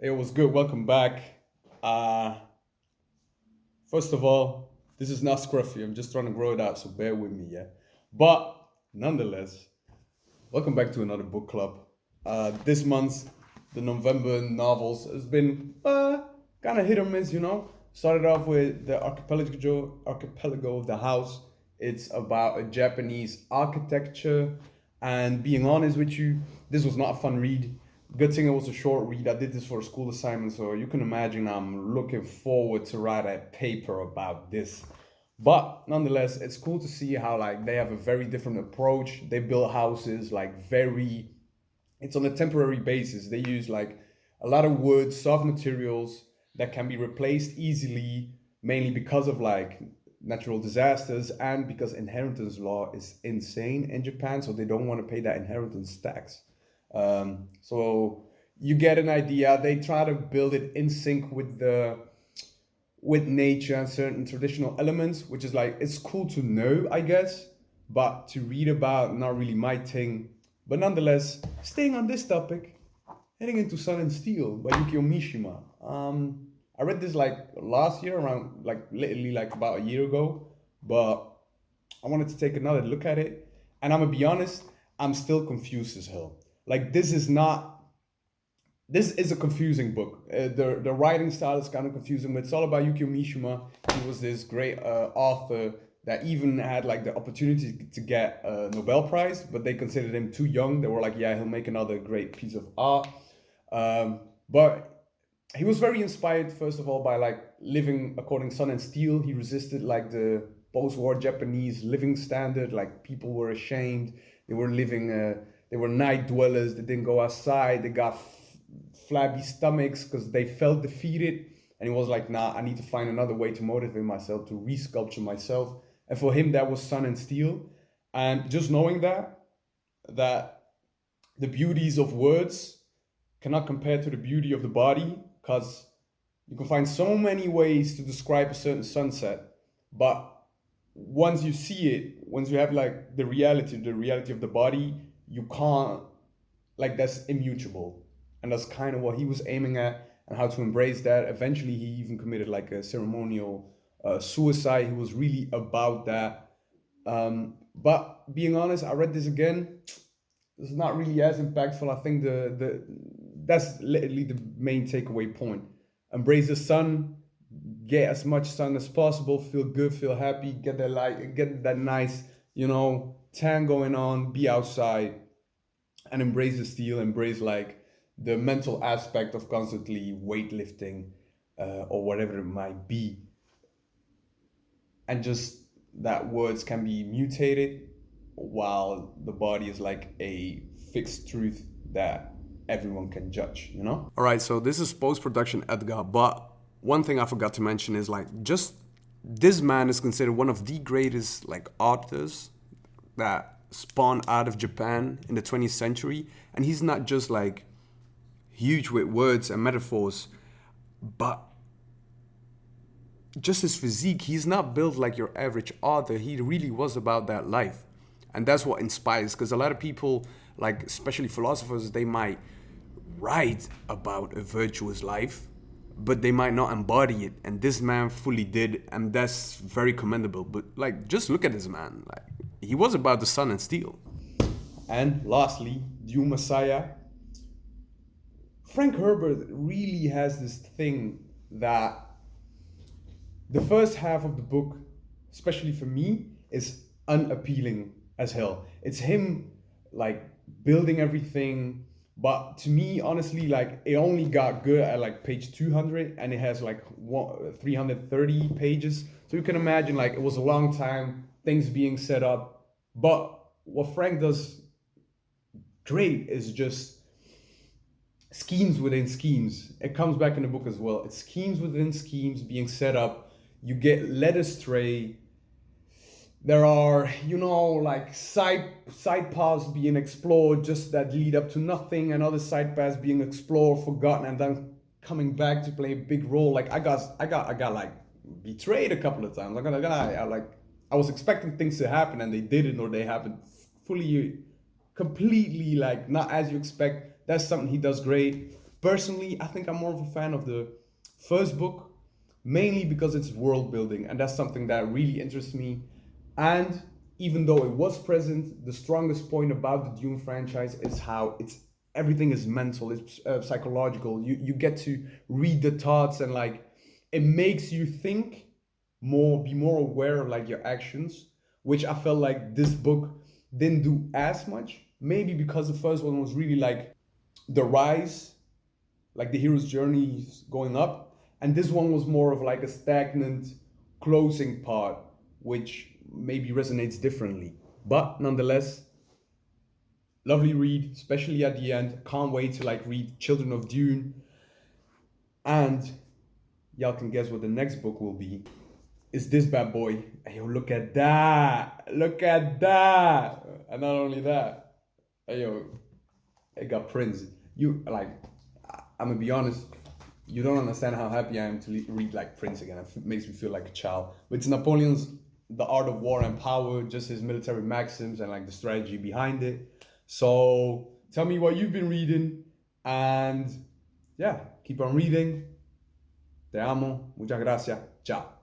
It was good. Welcome back. Uh, First of all, this is not scruffy. I'm just trying to grow it out, so bear with me, yeah. But nonetheless, welcome back to another book club. This month, the November novels has been kind of hit or miss, you know. Started off with the Archipelago of the House. It's about a Japanese architecture, and being honest with you, this was not a fun read. Good thing it was a short read. I did this for a school assignment, so you can imagine I'm looking forward to write a paper about this. But nonetheless, it's cool to see how like they have a very different approach. They build houses like very, it's on a temporary basis. They use like a lot of wood, soft materials that can be replaced easily, mainly because of like natural disasters and because inheritance law is insane in Japan, so they don't want to pay that inheritance tax. So you get an idea. They try to build it in sync with nature and certain traditional elements, which is like it's cool to know, I guess, but to read about, not really my thing. But nonetheless, staying on this topic, heading into Sun and Steel by Yukio Mishima. I read this like last year, around like literally like about a year ago, but I wanted to take another look at it, and I'm gonna be honest, I'm still confused as hell. Like this is a confusing book. The writing style is kind of confusing, but it's all about Yukio Mishima. He was this great author that even had like the opportunity to get a Nobel Prize, but they considered him too young. They were like, yeah, he'll make another great piece of art. But he was very inspired, first of all, by like living according Sun and Steel. He resisted like the post-war Japanese living standard. Like people were ashamed. They were living. They were night dwellers. They didn't go outside. They got flabby stomachs because they felt defeated. And he was like, nah, I need to find another way to motivate myself, to resculpture myself. And for him, that was Sun and Steel. And just knowing that the beauties of words cannot compare to the beauty of the body, because you can find so many ways to describe a certain sunset, but once you see it, once you have like the reality of the body, you can't, like, that's immutable. And that's kind of what he was aiming at, and how to embrace that. Eventually he even committed like a ceremonial suicide. He was really about that. But being honest, I read this again. It's not really as impactful. I think the that's literally the main takeaway point. Embrace the sun, get as much sun as possible, feel good, feel happy, get that light, get that nice, tan going on, be outside, and embrace the steel, embrace like the mental aspect of constantly weightlifting, or whatever it might be, and just that words can be mutated while the body is like a fixed truth that everyone can judge. All right, so this is post production Edgar, but one thing I forgot to mention is like just this man is considered one of the greatest like artists that spawned out of Japan in the 20th century, and he's not just like huge with words and metaphors, but just his physique. He's not built like your average author. He really was about that life. And that's what inspires, because a lot of people, like especially philosophers, they might write about a virtuous life, but they might not embody it. And this man fully did, and that's very commendable. But like, just look at this man. Like, he was about the sun and steel. And lastly, Dune Messiah. Frank Herbert really has this thing that the first half of the book, especially for me, is unappealing as hell. It's him like building everything, but to me, honestly, like it only got good at like page 200, and it has like 330 pages. So you can imagine like it was a long time, things being set up. But what Frank does great is just schemes within schemes. It comes back in the book as well. It's schemes within schemes being set up. You get led astray. There are, like side paths being explored just that lead up to nothing, and other side paths being explored, forgotten, and then coming back to play a big role. Like I got like betrayed a couple of times. I was expecting things to happen and they didn't, or they happened fully, completely like not as you expect. That's something he does great. Personally, I think I'm more of a fan of the first book, mainly because it's world building, and that's something that really interests me. And even though it was present, the strongest point about the Dune franchise is how it's everything is mental, it's psychological. You get to read the thoughts, and like it makes you think more, be more aware of like your actions, which I felt like this book didn't do as much. Maybe because the first one was really like the rise, like the hero's journey is going up, and this one was more of like a stagnant closing part, which maybe resonates differently. But nonetheless, lovely read, especially at the end. Can't wait to like read Children of Dune, and y'all can guess what the next book will be. Is this bad boy? Hey, yo, look at that! Look at that! And not only that, hey, yo, it got Prince. You like, I'm gonna be honest. You don't understand how happy I am to read like Prince again. It makes me feel like a child. But it's Napoleon's The Art of War and Power, just his military maxims and like the strategy behind it. So tell me what you've been reading, and yeah, keep on reading. Te amo. Muchas gracias. Ciao.